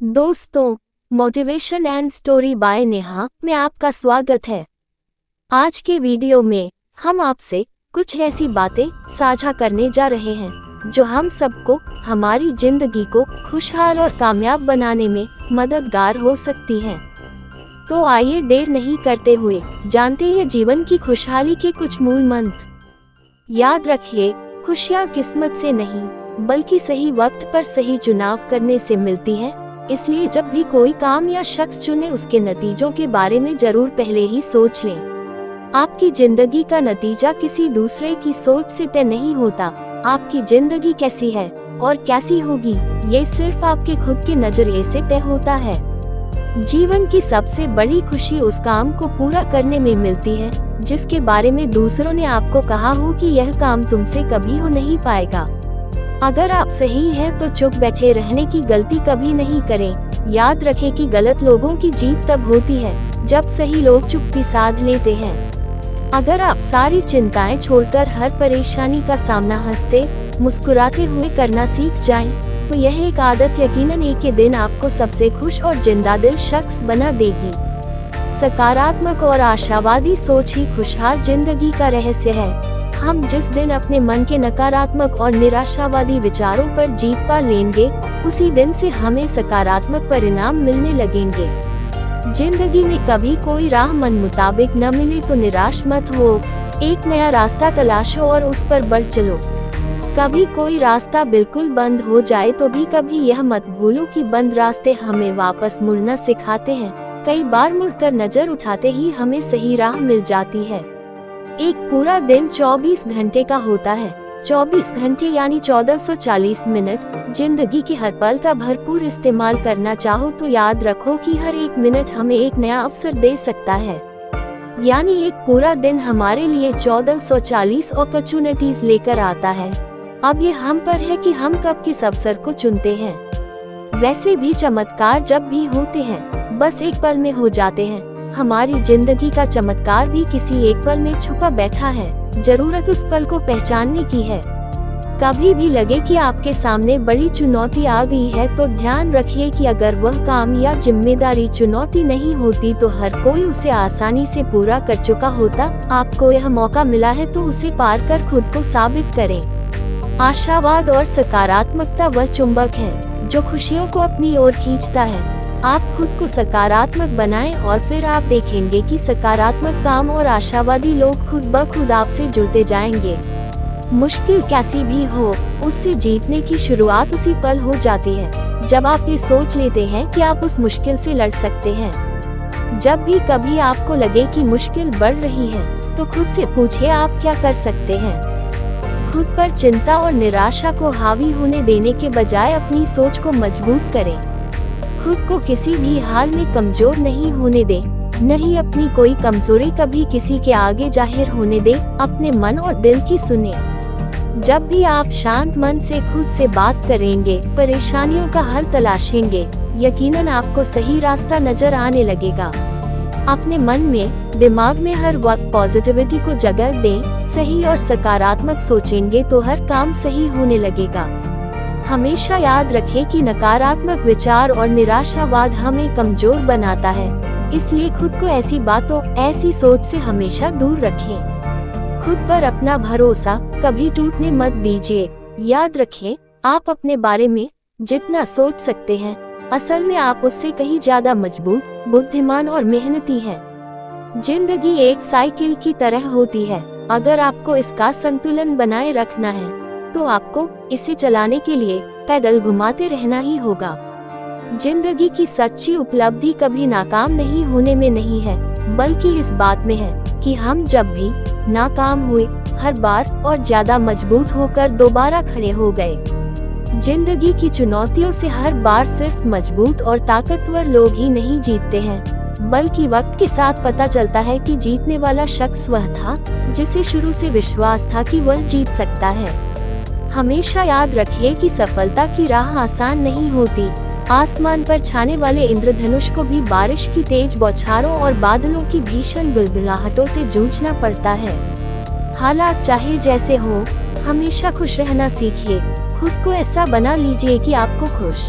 दोस्तों, motivation and story by Neha में आपका स्वागत है। आज के वीडियो में हम आपसे कुछ ऐसी बातें साझा करने जा रहे हैं जो हम सबको हमारी जिंदगी को खुशहाल और कामयाब बनाने में मददगार हो सकती हैं। तो आइए देर नहीं करते हुए जानते हैं जीवन की खुशहाली के कुछ मूल मंत्र। याद रखिए, खुशियाँ किस्मत से नहीं बल्कि सही वक्त पर सही चुनाव करने से मिलती है। इसलिए जब भी कोई काम या शख्स चुने उसके नतीजों के बारे में जरूर पहले ही सोच लें। आपकी जिंदगी का नतीजा किसी दूसरे की सोच से तय नहीं होता। आपकी जिंदगी कैसी है और कैसी होगी, ये सिर्फ आपके खुद के नजरिए से तय होता है। जीवन की सबसे बड़ी खुशी उस काम को पूरा करने में मिलती है जिसके बारे में दूसरों ने आपको कहा हो कि यह काम तुमसे कभी हो नहीं पाएगा। अगर आप सही हैं तो चुप बैठे रहने की गलती कभी नहीं करें। याद रखें कि गलत लोगों की जीत तब होती है जब सही लोग चुप्पी साध लेते हैं। अगर आप सारी चिंताएं छोड़कर हर परेशानी का सामना हंसते मुस्कुराते हुए करना सीख जाएं, तो यह एक आदत यकीनन एक के दिन आपको सबसे खुश और जिंदादिल शख्स बना देगी। सकारात्मक और आशावादी सोच ही खुशहाल जिंदगी का रहस्य है। हम जिस दिन अपने मन के नकारात्मक और निराशावादी विचारों पर जीत पा लेंगे, उसी दिन से हमें सकारात्मक परिणाम मिलने लगेंगे। जिंदगी में कभी कोई राह मन मुताबिक न मिले तो निराश मत हो। एक नया रास्ता तलाशो और उस पर बढ़ चलो। कभी कोई रास्ता बिल्कुल बंद हो जाए तो भी कभी यह मत भूलो कि बंद रास्ते हमें वापस मुड़ना सिखाते हैं। कई बार मुड़कर नजर उठाते ही हमें सही राह मिल जाती है। एक पूरा दिन 24 घंटे का होता है। 24 घंटे यानी 1440 मिनट। जिंदगी के हर पल का भरपूर इस्तेमाल करना चाहो तो याद रखो कि हर एक मिनट हमें एक नया अवसर दे सकता है। यानी एक पूरा दिन हमारे लिए 1440 अपॉर्चुनिटीज लेकर आता है। अब ये हम पर है कि हम कब किस अवसर को चुनते हैं। वैसे भी चमत्कार जब भी होते हैं बस एक पल में हो जाते हैं। हमारी जिंदगी का चमत्कार भी किसी एक पल में छुपा बैठा है। जरूरत उस पल को पहचानने की है। कभी भी लगे कि आपके सामने बड़ी चुनौती आ गई है तो ध्यान रखिए कि अगर वह काम या जिम्मेदारी चुनौती नहीं होती तो हर कोई उसे आसानी से पूरा कर चुका होता। आपको यह मौका मिला है तो उसे पार कर खुद को साबित करें। आशावाद और सकारात्मकता वह चुंबक है जो खुशियों को अपनी ओर खींचता है। आप खुद को सकारात्मक बनाएं और फिर आप देखेंगे कि सकारात्मक काम और आशावादी लोग खुद ब खुद आपसे जुड़ते जाएंगे। मुश्किल कैसी भी हो, उससे जीतने की शुरुआत उसी पल हो जाती है जब आप ये सोच लेते हैं कि आप उस मुश्किल से लड़ सकते हैं। जब भी कभी आपको लगे कि मुश्किल बढ़ रही है तो खुद से पूछिए आप क्या कर सकते हैं। खुद पर चिंता और निराशा को हावी होने देने के बजाय अपनी सोच को मजबूत करें। खुद को किसी भी हाल में कमजोर नहीं होने दें, न ही अपनी कोई कमजोरी कभी किसी के आगे जाहिर होने दें। अपने मन और दिल की सुने। जब भी आप शांत मन से खुद से बात करेंगे, परेशानियों का हल तलाशेंगे, यकीनन आपको सही रास्ता नजर आने लगेगा। अपने मन में, दिमाग में हर वक्त पॉजिटिविटी को जगह दें। सही और सकारात्मक सोचेंगे तो हर काम सही होने लगेगा। हमेशा याद रखें कि नकारात्मक विचार और निराशावाद हमें कमजोर बनाता है। इसलिए खुद को ऐसी बातों, ऐसी सोच से हमेशा दूर रखें। खुद पर अपना भरोसा कभी टूटने मत दीजिए। याद रखें, आप अपने बारे में जितना सोच सकते हैं, असल में आप उससे कहीं ज्यादा मजबूत, बुद्धिमान और मेहनती हैं। जिंदगी एक साइकिल की तरह होती है। अगर आपको इसका संतुलन बनाए रखना है तो आपको इसे चलाने के लिए पैडल घुमाते रहना ही होगा। जिंदगी की सच्ची उपलब्धि कभी नाकाम नहीं होने में नहीं है, बल्कि इस बात में है कि हम जब भी नाकाम हुए, हर बार और ज्यादा मजबूत होकर दोबारा खड़े हो गए। जिंदगी की चुनौतियों से हर बार सिर्फ मजबूत और ताकतवर लोग ही नहीं जीतते हैं, बल्कि वक्त के साथ पता चलता है कि जीतने वाला शख्स वह था जिसे शुरू से विश्वास था कि वह जीत सकता है। हमेशा याद रखिए कि सफलता की राह आसान नहीं होती। आसमान पर छाने वाले इंद्रधनुष को भी बारिश की तेज बौछारों और बादलों की भीषण बुलबुलाहटों से जूझना पड़ता है। हालात चाहे जैसे हो, हमेशा खुश रहना सीखिए। खुद को ऐसा बना लीजिए कि आपको खुश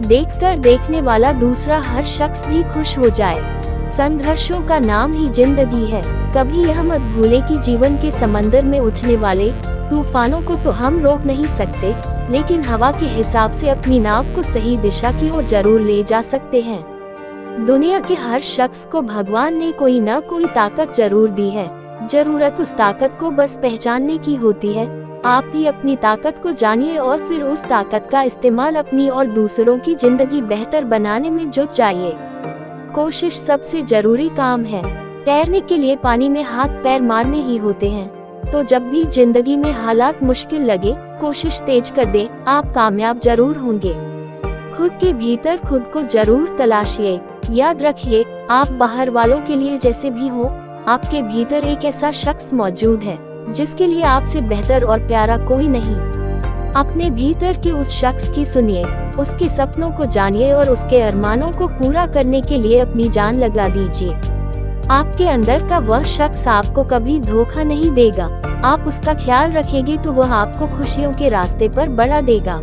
देखकर देखने वाला दूसरा हर शख्स भी खुश हो जाए। संघर्षों का नाम ही जिंदगी है। कभी यह मत भूले कि जीवन के समंदर में उठने वाले तूफानों को तो हम रोक नहीं सकते, लेकिन हवा के हिसाब से अपनी नाव को सही दिशा की ओर जरूर ले जा सकते हैं। दुनिया के हर शख्स को भगवान ने कोई न कोई ताकत जरूर दी है। जरूरत उस ताकत को बस पहचानने की होती है। आप भी अपनी ताकत को जानिए और फिर उस ताकत का इस्तेमाल अपनी और दूसरों की जिंदगी बेहतर बनाने में जुट जाइए। कोशिश सबसे जरूरी काम है। तैरने के लिए पानी में हाथ पैर मारने ही होते हैं। तो जब भी जिंदगी में हालात मुश्किल लगे, कोशिश तेज कर दे, आप कामयाब जरूर होंगे। खुद के भीतर खुद को जरूर तलाशिए। याद रखिए, आप बाहर वालों के लिए जैसे भी हो, आपके भीतर एक ऐसा शख्स मौजूद है जिसके लिए आपसे बेहतर और प्यारा कोई नहीं। अपने भीतर के उस शख्स की सुनिए, उसके सपनों को जानिए और उसके अरमानों को पूरा करने के लिए अपनी जान लगा दीजिए। आपके अंदर का वह शख्स आपको कभी धोखा नहीं देगा। आप उसका ख्याल रखेंगे तो वह आपको खुशियों के रास्ते पर बढ़ा देगा।